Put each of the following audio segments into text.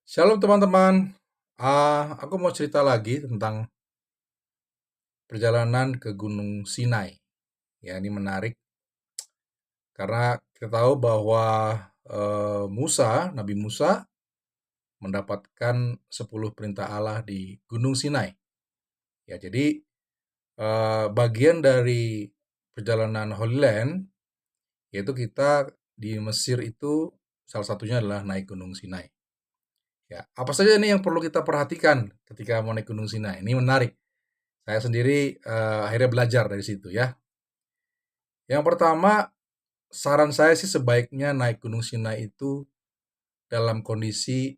Shalom teman-teman. Aku mau cerita lagi tentang perjalanan ke Gunung Sinai. Ya, ini menarik karena kita tahu bahwa Nabi Musa mendapatkan 10 perintah Allah di Gunung Sinai. Ya, jadi bagian dari perjalanan Holy Land yaitu kita di Mesir itu salah satunya adalah naik Gunung Sinai. Ya, apa saja nih yang perlu kita perhatikan ketika mau naik Gunung Sinai? Ini menarik. Saya sendiri akhirnya belajar dari situ ya. Yang pertama, saran saya sih sebaiknya naik Gunung Sinai itu dalam kondisi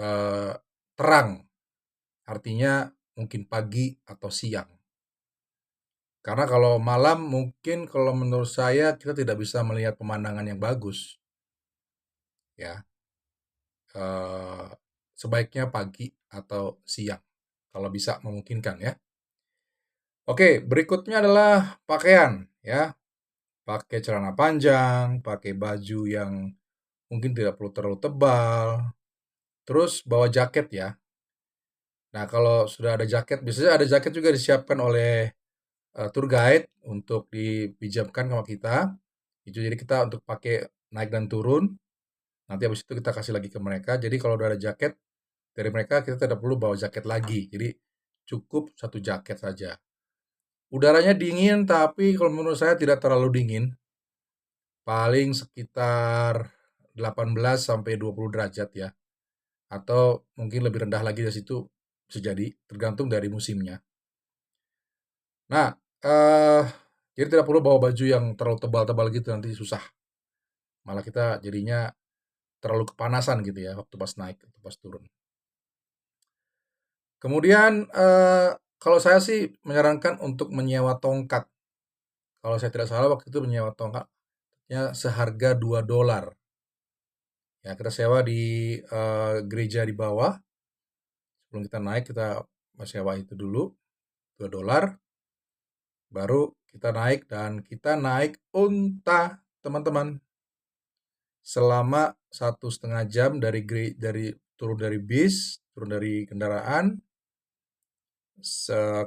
eh, terang, artinya mungkin pagi atau siang. Karena kalau malam mungkin kalau menurut saya kita tidak bisa melihat pemandangan yang bagus, ya. Eh, Sebaiknya pagi atau siang kalau bisa memungkinkan ya. Oke, berikutnya adalah pakaian ya. Pakai celana panjang, pakai baju yang mungkin tidak perlu terlalu tebal, terus bawa jaket ya. Nah, kalau sudah ada jaket, biasanya ada jaket juga disiapkan oleh tour guide untuk dipinjamkan sama kita. Itu jadi kita untuk pakai naik dan turun. Nanti habis itu kita kasih lagi ke mereka. Jadi kalau udah ada jaket dari mereka, kita tidak perlu bawa jaket lagi. Jadi cukup satu jaket saja. Udaranya dingin, tapi kalau menurut saya tidak terlalu dingin. Paling sekitar 18 sampai 20 derajat ya. Atau mungkin lebih rendah lagi dari situ bisa jadi, tergantung dari musimnya. Nah, eh jadi tidak perlu bawa baju yang terlalu tebal-tebal gitu, nanti susah. Malah kita jadinya terlalu kepanasan gitu ya waktu pas naik atau pas turun. Kemudian kalau saya sih menyarankan untuk menyewa tongkat. Kalau saya tidak salah waktu itu menyewa tongkatnya seharga $2. Ya, kita sewa di gereja di bawah. Sebelum kita naik kita sewa itu dulu $2. Baru kita naik dan kita naik unta, teman-teman. Selama 1,5 jam dari turun dari bis, turun dari kendaraan,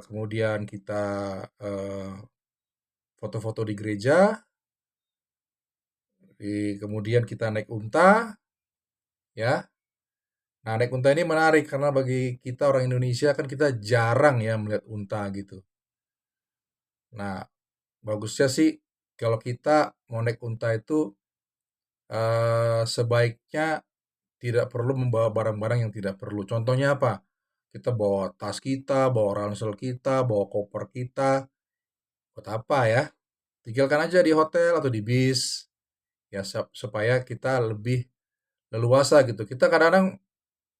kemudian kita eh, foto-foto di gereja, kemudian kita naik unta, ya. Nah, naik unta ini menarik karena bagi kita orang Indonesia kan kita jarang ya melihat unta gitu. Nah, bagusnya sih kalau kita mau naik unta itu sebaiknya tidak perlu membawa barang-barang yang tidak perlu. Contohnya apa? Kita bawa tas kita, bawa ransel kita, bawa koper kita. Buat apa ya? Tinggalkan aja di hotel atau di bis. Ya, supaya kita lebih leluasa gitu. Kita kadang-kadang,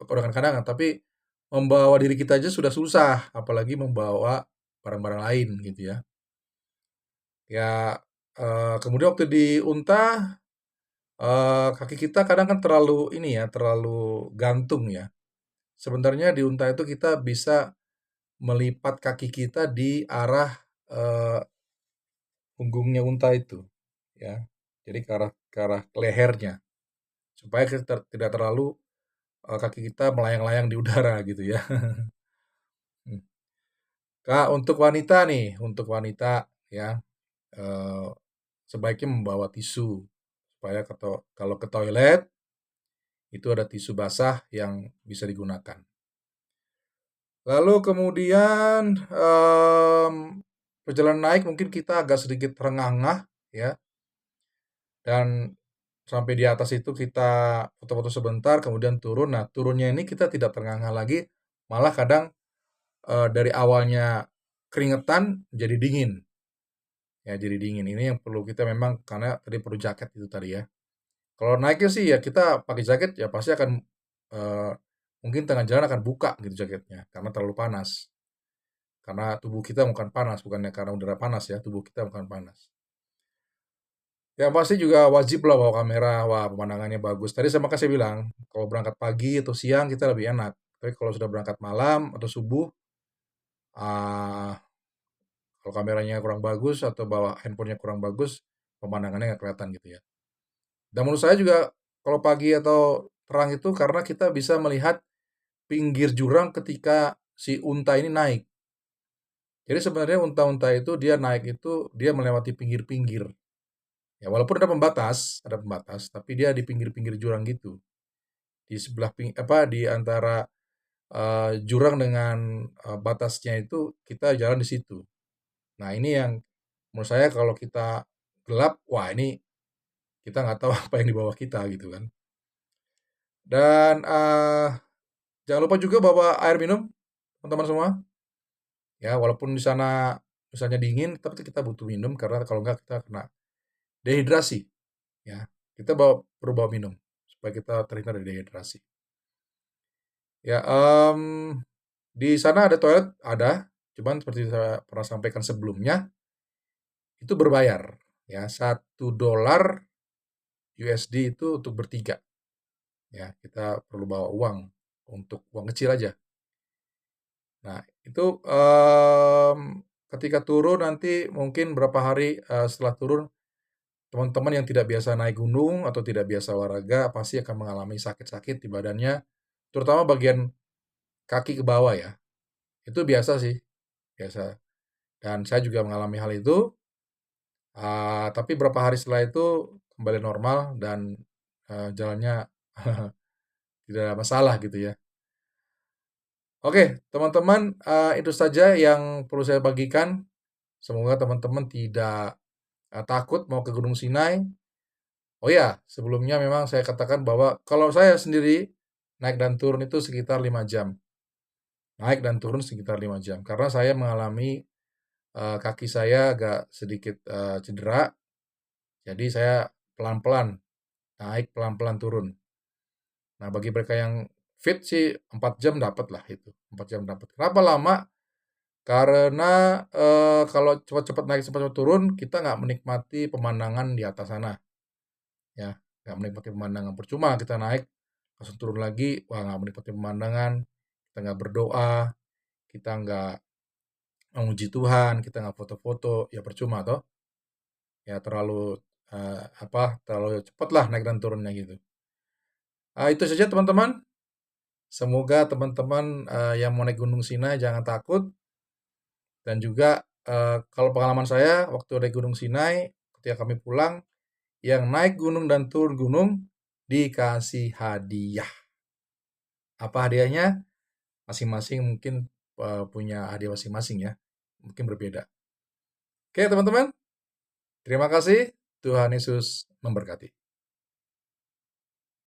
bukan kadang-kadang, tapi membawa diri kita aja sudah susah. Apalagi membawa barang-barang lain gitu ya. Ya, kemudian waktu di unta, kaki kita kadang kan terlalu ini ya, terlalu gantung ya. Sebenarnya di unta itu kita bisa melipat kaki kita di arah eh, punggungnya unta itu, ya. Jadi ke arah lehernya, supaya kita tidak terlalu kaki kita melayang-layang di udara gitu ya. Kak, untuk wanita nih, untuk wanita ya, eh, sebaiknya membawa tisu supaya kalau ke toilet itu ada tisu basah yang bisa digunakan. Lalu kemudian perjalanan naik mungkin kita agak sedikit terengah-engah ya, dan sampai di atas itu kita foto-foto sebentar kemudian turun. Nah, turunnya ini kita tidak terengah-engah lagi, malah kadang dari awalnya keringetan jadi dingin. Ya, jadi dingin. Ini yang perlu kita memang karena tadi perlu jaket itu tadi ya. Kalau naiknya sih ya kita pakai jaket ya pasti akan eh, mungkin tengah jalan akan buka gitu jaketnya karena terlalu panas. Karena tubuh kita bukan panas, bukannya karena udara panas ya, tubuh kita bukan panas. Yang pasti juga wajib lah bawa kamera, wah pemandangannya bagus. Tadi sama saya bilang, kalau berangkat pagi atau siang kita lebih enak. Tapi kalau sudah berangkat malam atau subuh, ah, kalau kameranya kurang bagus atau bawa handphonenya kurang bagus, pemandangannya nggak kelihatan gitu ya. Dan menurut saya juga kalau pagi atau terang itu karena kita bisa melihat pinggir jurang ketika si unta ini naik. Jadi sebenarnya unta-unta itu dia naik itu dia melewati pinggir-pinggir. Ya walaupun ada pembatas, tapi dia di pinggir-pinggir jurang gitu. Di sebelah di antara jurang dengan batasnya itu kita jalan di situ. Nah, ini yang menurut saya kalau kita gelap, wah ini kita nggak tahu apa yang di bawah kita gitu kan. Dan jangan lupa juga bawa air minum, teman-teman semua. Ya, walaupun di sana misalnya dingin, tapi kita butuh minum karena kalau nggak kita kena dehidrasi. Ya, kita perlu bawa minum supaya kita terhindar dari dehidrasi. Ya, di sana ada toilet, ada. Cuman seperti saya pernah sampaikan sebelumnya, itu berbayar. Ya, $1 USD itu untuk bertiga. Ya, kita perlu bawa uang untuk uang kecil aja. Nah, itu ketika turun nanti mungkin berapa hari setelah turun, teman-teman yang tidak biasa naik gunung atau tidak biasa olahraga pasti akan mengalami sakit-sakit di badannya, terutama bagian kaki ke bawah ya. Itu biasa sih, biasa. Dan saya juga mengalami hal itu, tapi berapa hari setelah itu kembali normal dan jalannya tidak ada masalah gitu ya. Oke, teman-teman, itu saja yang perlu saya bagikan. Semoga teman-teman tidak takut mau ke Gunung Sinai. Oh ya, sebelumnya memang saya katakan bahwa kalau saya sendiri naik dan turun itu sekitar 5 jam. Naik dan turun sekitar 5 jam. Karena saya mengalami kaki saya agak sedikit cedera. Jadi saya pelan-pelan naik, pelan-pelan turun. Nah, bagi mereka yang fit sih 4 jam dapat lah itu. 4 jam dapat. Kenapa lama? Karena kalau cepat-cepat naik, cepat-cepat turun, kita nggak menikmati pemandangan di atas sana. Ya, nggak menikmati pemandangan. Percuma kita naik, langsung turun lagi, wah nggak menikmati pemandangan, kita nggak berdoa, kita nggak memuji Tuhan, kita nggak foto-foto, ya percuma toh. Ya terlalu terlalu cepat lah naik dan turunnya gitu. Itu saja teman-teman. Semoga teman-teman yang mau naik Gunung Sinai jangan takut. Dan juga kalau pengalaman saya waktu naik Gunung Sinai, ketika kami pulang, yang naik gunung dan turun gunung dikasih hadiah. Apa hadiahnya? Masing-masing mungkin punya hadiah masing-masing ya. Mungkin berbeda. Oke teman-teman, terima kasih. Tuhan Yesus memberkati.